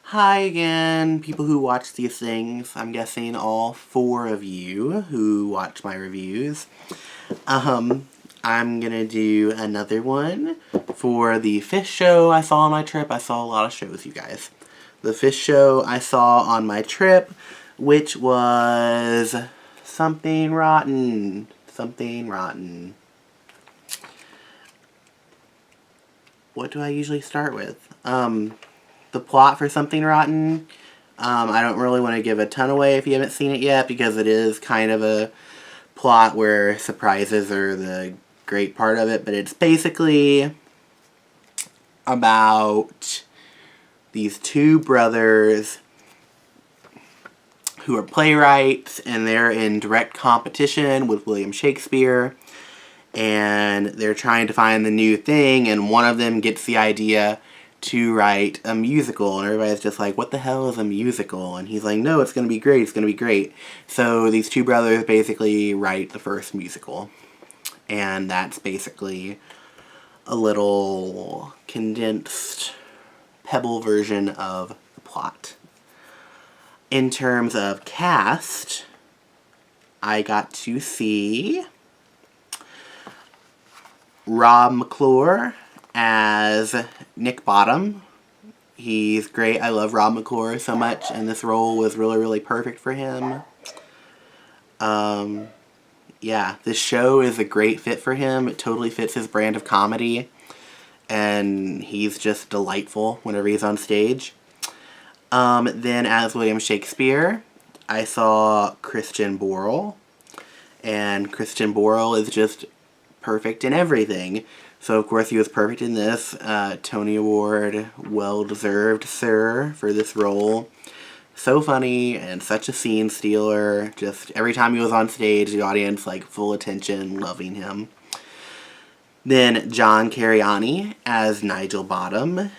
Hi again, people who watch these things. I'm guessing all 4 of you who watch my reviews. I'm gonna do another one for the 5th show I saw on my trip. I saw a lot of shows, you guys. The 5th show I saw on my trip, which was Something Rotten. Something Rotten. What do I usually start with? The plot for Something Rotten. I don't really want to give a ton away if you haven't seen it yet, because it is kind of a plot where surprises are the great part of it, but it's basically about these 2 brothers who are playwrights, and they're in direct competition with William Shakespeare, and they're trying to find the new thing, and one of them gets the idea to write a musical, and everybody's just like, what the hell is a musical? And he's like, no, it's gonna be great, it's gonna be great. So these 2 brothers basically write the first musical, and that's basically a little condensed pebble version of the plot. In terms of cast, I got to see Rob McClure as Nick Bottom. He's great. I love Rob McClure so much, and this role was really, really perfect for him. Yeah, this show is a great fit for him. It totally fits his brand of comedy, and he's just delightful whenever he's on stage. Then as William Shakespeare, I saw Christian Borle, and Christian Borle is just perfect in everything. So, of course, he was perfect in this. Tony Award, well-deserved, sir, for this role. So funny and such a scene stealer. Just every time he was on stage, the audience, like, full attention, loving him. Then John Cariani as Nigel Bottom.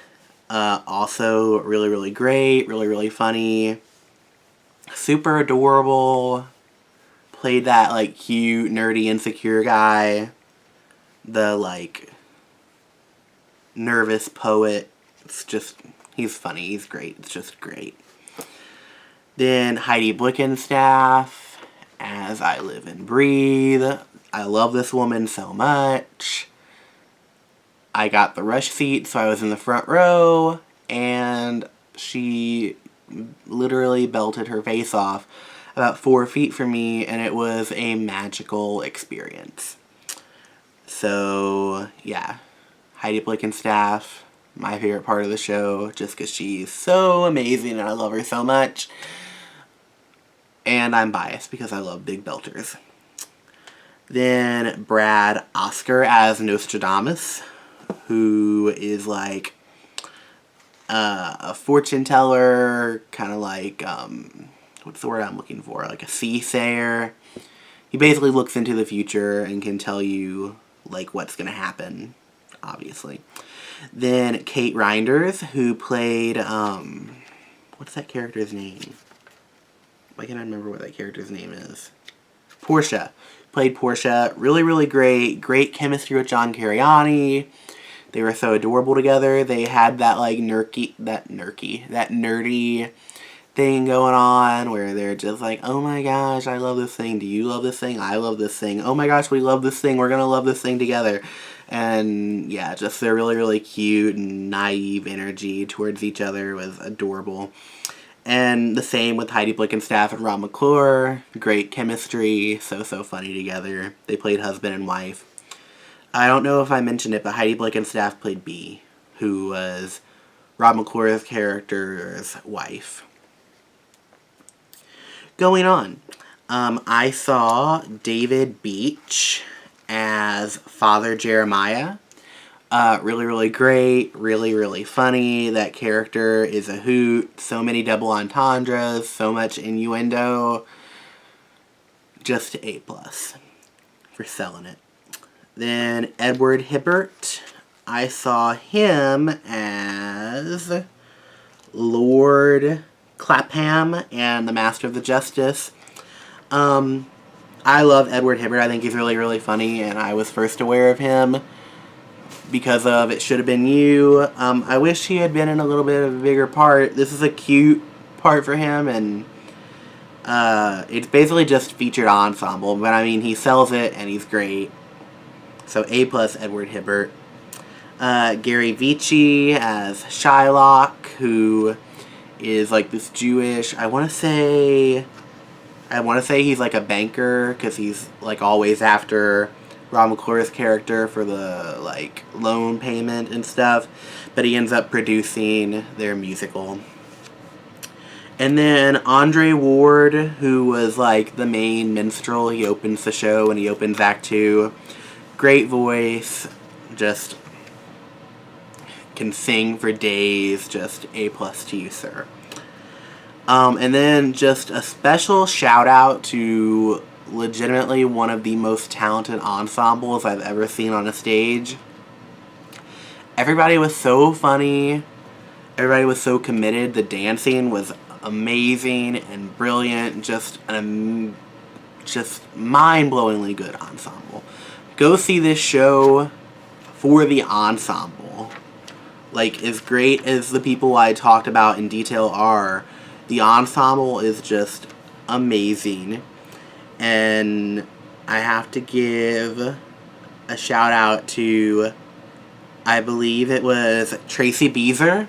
Also really, really great, really, really funny. Super adorable. Played that, like, cute, nerdy, insecure guy. The, like, nervous poet. It's just, he's funny, he's great, it's just great. Then Heidi Blickenstaff as I Live and Breathe. I love this woman so much. I got the rush seat, so I was in the front row, and she literally belted her face off about 4 feet from me, and it was a magical experience. So, yeah, Heidi Blickenstaff, my favorite part of the show, just because she's so amazing and I love her so much. And I'm biased because I love big belters. Then Brad Oscar as Nostradamus, who is like a fortune teller, kind of like, what's the word I'm looking for? Like a soothsayer. He basically looks into the future and can tell you, like, what's going to happen, obviously. Then Kate Reinders, who played, what's that character's name? Why can't I remember what that character's name is? Portia. Played Portia. Really, really great. Great chemistry with John Cariani. They were so adorable together. They had that, like, nerdy thing going on where they're just like, oh my gosh, I love this thing. Do you love this thing? I love this thing. Oh my gosh, we love this thing. We're gonna love this thing together. And yeah, just their really, really cute and naive energy towards each other was adorable. And the same with Heidi Blickenstaff and Rob McClure. Great chemistry. So funny together. They played husband and wife. I don't know if I mentioned it, but Heidi Blickenstaff played Bea, who was Rob McClure's character's wife. Going on, I saw David Beach as Father Jeremiah. Really, really great, really, really funny. That character is a hoot. So many double entendres, so much innuendo. Just A+ for selling it. Then Edward Hibbert, I saw him as Lord Clapham and the Master of the Justice. I love Edward Hibbert. I think he's really, really funny, and I was first aware of him because of It Should Have Been You. I wish he had been in a little bit of a bigger part. This is a cute part for him, and it's basically just featured ensemble, but I mean, he sells it and he's great. So A+, Edward Hibbert. Gary Vici as Shylock, who is like this Jewish, I want to say he's like a banker, because he's like always after Rob McClure's character for the like loan payment and stuff, but he ends up producing their musical. And then Andre Ward, who was like the main minstrel, he opens the show and he opens Act 2. Great voice, just can sing for days, just A+ to you, sir. And then just a special shout out to legitimately one of the most talented ensembles I've ever seen on a stage. Everybody was so funny. Everybody was so committed. The dancing was amazing and brilliant. Just mind-blowingly good ensemble. Go see this show for the ensemble. Like, as great as the people I talked about in detail are, the ensemble is just amazing. And I have to give a shout out to, I believe it was Tracy Beazer.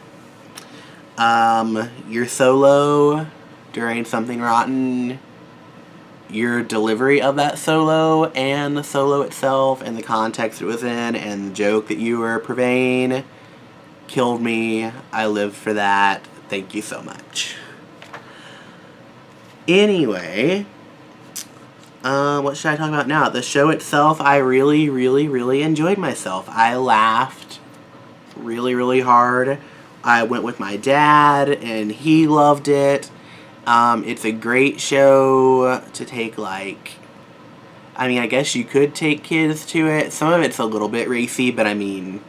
Your solo during Something Rotten, your delivery of that solo and the solo itself and the context it was in and the joke that you were purveying killed me. I lived for that. Thank you so much. Anyway, what should I talk about now? The show itself, I really, really, really enjoyed myself. I laughed really, really hard. I went with my dad, and he loved it. It's a great show to take, like, I mean, I guess you could take kids to it. Some of it's a little bit racy, but I mean,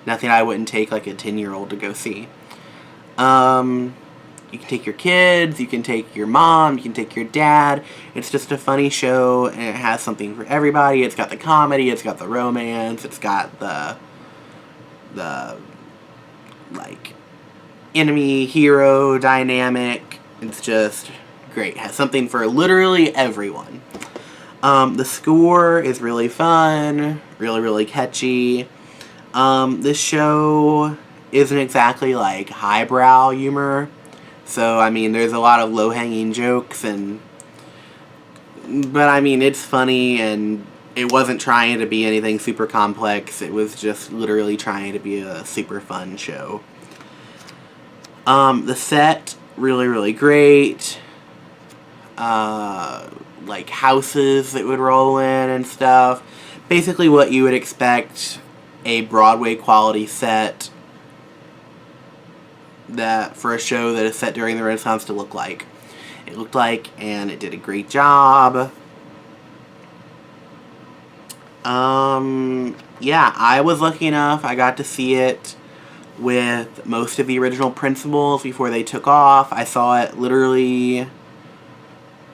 nothing I wouldn't take, like, a 10-year-old to go see. You can take your kids, you can take your mom, you can take your dad. It's just a funny show, and it has something for everybody. It's got the comedy, it's got the romance, it's got the like, enemy-hero dynamic. It's just great. It has something for literally everyone. The score is really fun, really, really catchy. This show isn't exactly, like, highbrow humor. So, I mean, there's a lot of low-hanging jokes, but, I mean, it's funny, and it wasn't trying to be anything super complex. It was just literally trying to be a super fun show. The set, really, really great. Like, houses that would roll in and stuff. Basically what you would expect a Broadway quality set that for a show that is set during the Renaissance to look like. It looked like, and it did a great job. Yeah, I was lucky enough. I got to see it with most of the original principals before they took off. I saw it literally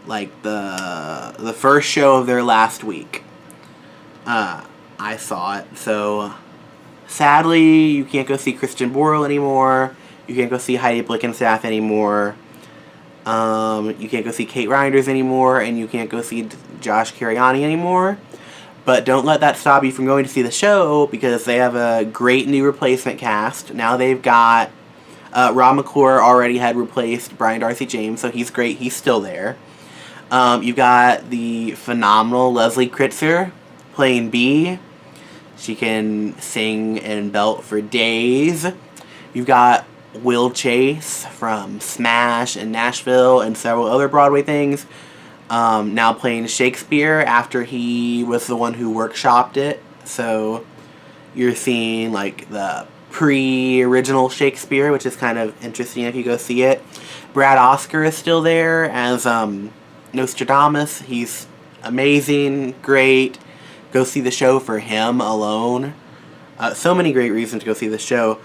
like the first show of their last week. I saw it. So sadly, you can't go see Christian Borle anymore. You can't go see Heidi Blickenstaff anymore. You can't go see Kate Reinders anymore, and you can't go see Josh Cariani anymore. But don't let that stop you from going to see the show, because they have a great new replacement cast. Now they've got Rob McClure already had replaced Brian Darcy James, so he's great. He's still there. You've got the phenomenal Leslie Kritzer playing Bee. She can sing and belt for days. You've got Will Chase from Smash and Nashville and several other Broadway things, now playing Shakespeare after he was the one who workshopped it. So you're seeing like the pre-original Shakespeare, which is kind of interesting if you go see it. Brad Oscar is still there as Nostradamus. He's amazing, great. Go see the show for him alone. So many great reasons to go see the show.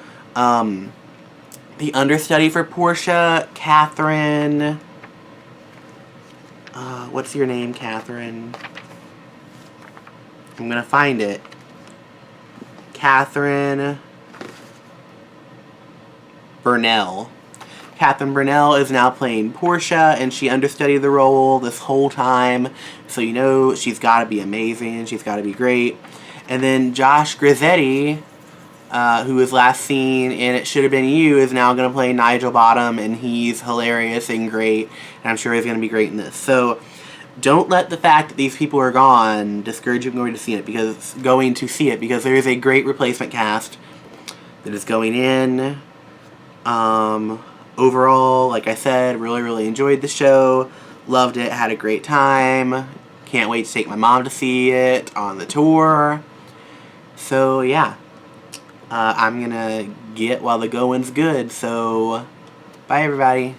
The understudy for Portia, Catherine. What's your name, Catherine? I'm gonna find it. Catherine Burnell. Catherine Burnell is now playing Portia, and she understudied the role this whole time, so you know she's got to be amazing, she's got to be great. And then Josh Grizzetti, who was last seen in It Should Have Been You, is now going to play Nigel Bottom, and he's hilarious and great, and I'm sure he's going to be great in this. So don't let the fact that these people are gone discourage you from going to see it, because there is a great replacement cast that is going in. Overall, like I said, really enjoyed the show. Loved it. Had a great time. Can't wait to take my mom to see it on the tour. So, yeah. I'm gonna get while the going's good. So, bye everybody.